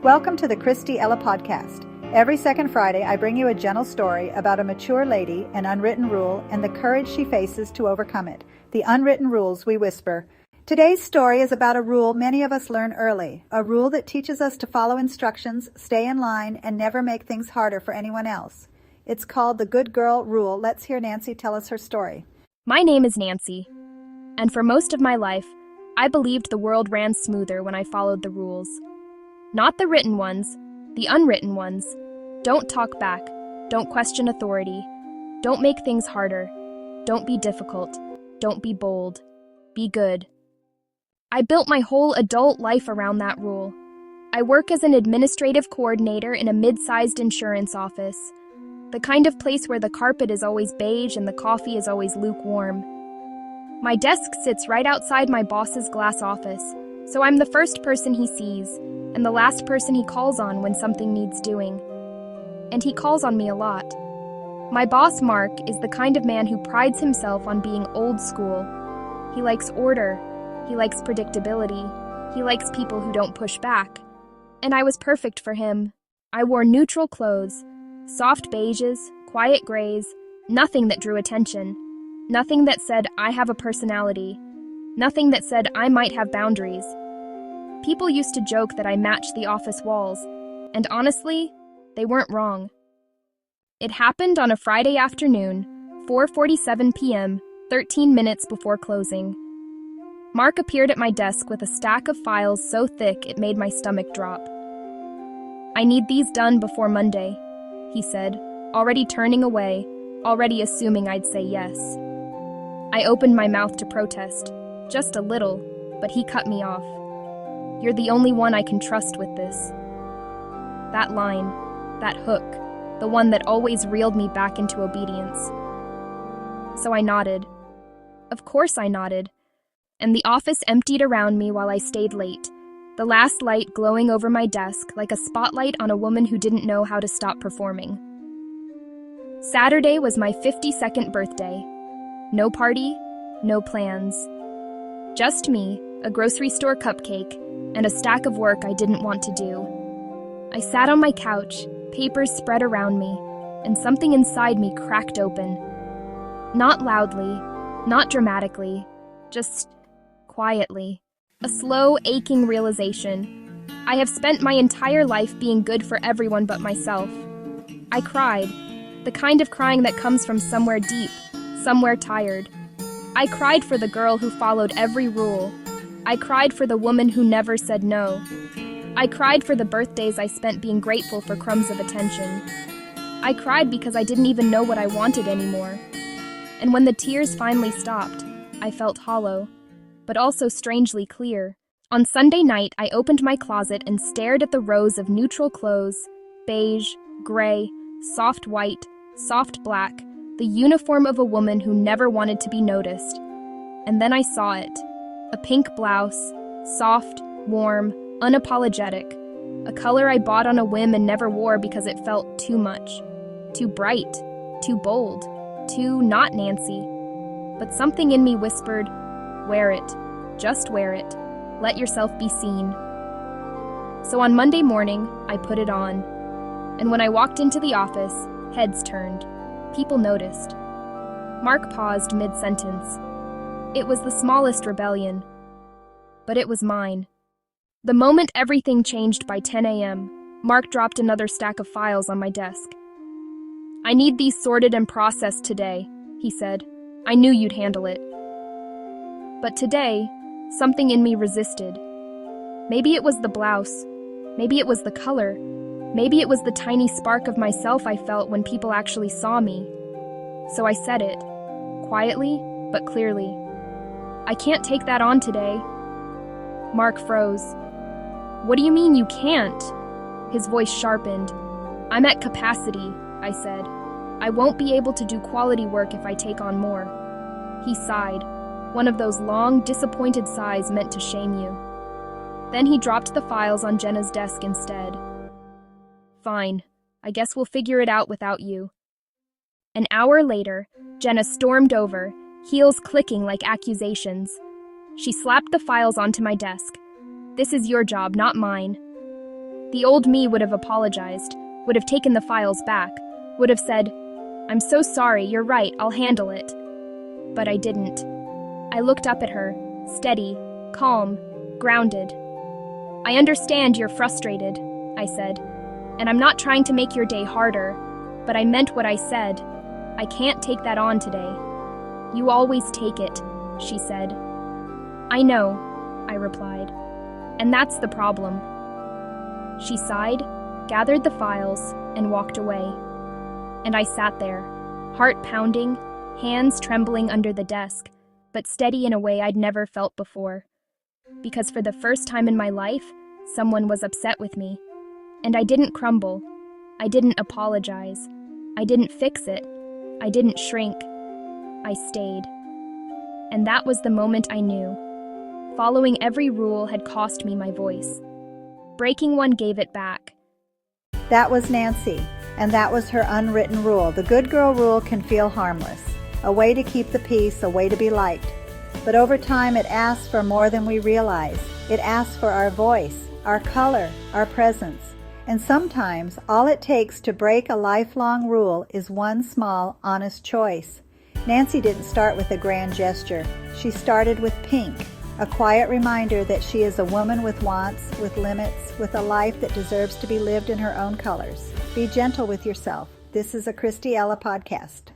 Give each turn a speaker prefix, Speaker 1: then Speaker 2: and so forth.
Speaker 1: Welcome to the Kristy Ella podcast. Every second Friday, I bring you a gentle story about a mature lady, an unwritten rule, and the courage she faces to overcome it. The unwritten rules we whisper. Today's story is about a rule many of us learn early, a rule that teaches us to follow instructions, stay in line, and never make things harder for anyone else. It's called the Good Girl Rule. Let's hear Nancy tell us her story.
Speaker 2: My name is Nancy, and for most of my life, I believed the world ran smoother when I followed the rules. Not the written ones, the unwritten ones. Don't talk back. Don't question authority. Don't make things harder. Don't be difficult. Don't be bold. Be good. I built my whole adult life around that rule. I work as an administrative coordinator in a mid-sized insurance office, the kind of place where the carpet is always beige and the coffee is always lukewarm. My desk sits right outside my boss's glass office, so I'm the first person he sees and the last person he calls on when something needs doing. And he calls on me a lot. My boss, Mark, is the kind of man who prides himself on being old school. He likes order. He likes predictability. He likes people who don't push back. And I was perfect for him. I wore neutral clothes, soft beiges, quiet grays, nothing that drew attention. Nothing that said I have a personality. Nothing that said I might have boundaries. People used to joke that I matched the office walls, and honestly, they weren't wrong. It happened on a Friday afternoon, 4:47 p.m., 13 minutes before closing. Mark appeared at my desk with a stack of files so thick it made my stomach drop. "I need these done before Monday," he said, already turning away, already assuming I'd say yes. I opened my mouth to protest, just a little, but he cut me off. "You're the only one I can trust with this." That line, that hook, the one that always reeled me back into obedience. So I nodded. Of course I nodded. And the office emptied around me while I stayed late, the last light glowing over my desk like a spotlight on a woman who didn't know how to stop performing. Saturday was my 52nd birthday. No party, no plans. Just me, a grocery store cupcake, and a stack of work I didn't want to do. I sat on my couch, papers spread around me, and something inside me cracked open. Not loudly, not dramatically, just quietly. A slow, aching realization. I have spent my entire life being good for everyone but myself. I cried, the kind of crying that comes from somewhere deep, somewhere tired. I cried for the girl who followed every rule. I cried for the woman who never said no. I cried for the birthdays I spent being grateful for crumbs of attention. I cried because I didn't even know what I wanted anymore. And when the tears finally stopped, I felt hollow, but also strangely clear. On Sunday night, I opened my closet and stared at the rows of neutral clothes, beige, gray, soft white, soft black, the uniform of a woman who never wanted to be noticed. And then I saw it. A pink blouse, soft, warm, unapologetic, a color I bought on a whim and never wore because it felt too much, too bright, too bold, too not Nancy. But something in me whispered, wear it, just wear it, let yourself be seen. So on Monday morning, I put it on, and when I walked into the office, heads turned, people noticed. Mark paused mid-sentence. It was the smallest rebellion, but it was mine. The moment everything changed by 10 a.m., Mark dropped another stack of files on my desk. "I need these sorted and processed today," he said. "I knew you'd handle it." But today, something in me resisted. Maybe it was the blouse. Maybe it was the color. Maybe it was the tiny spark of myself I felt when people actually saw me. So I said it, quietly but clearly. "I can't take that on today." Mark froze. "What do you mean you can't?" His voice sharpened. "I'm at capacity," I said. "I won't be able to do quality work if I take on more." He sighed, one of those long, disappointed sighs meant to shame you. Then he dropped the files on Jenna's desk instead. "Fine, I guess we'll figure it out without you." An hour later, Jenna stormed over, heels clicking like accusations. She slapped the files onto my desk. "This is your job, not mine." The old me would have apologized, would have taken the files back, would have said, "I'm so sorry, you're right, I'll handle it." But I didn't. I looked up at her, steady, calm, grounded. "I understand you're frustrated," I said, "and I'm not trying to make your day harder, but I meant what I said. I can't take that on today." "You always take it," she said. "I know," I replied, "and that's the problem." She sighed, gathered the files, and walked away. And I sat there, heart pounding, hands trembling under the desk, but steady in a way I'd never felt before. Because for the first time in my life, someone was upset with me. And I didn't crumble. I didn't apologize. I didn't fix it. I didn't shrink. I stayed. And that was the moment I knew. Following every rule had cost me my voice. Breaking one gave it back.
Speaker 1: That was Nancy, and that was her unwritten rule. The good girl rule can feel harmless, a way to keep the peace, a way to be liked. But over time, it asks for more than we realize. It asks for our voice, our color, our presence. And sometimes, all it takes to break a lifelong rule is one small, honest choice. Nancy didn't start with a grand gesture. She started with pink, a quiet reminder that she is a woman with wants, with limits, with a life that deserves to be lived in her own colors. Be gentle with yourself. This is a Kristy Ella podcast.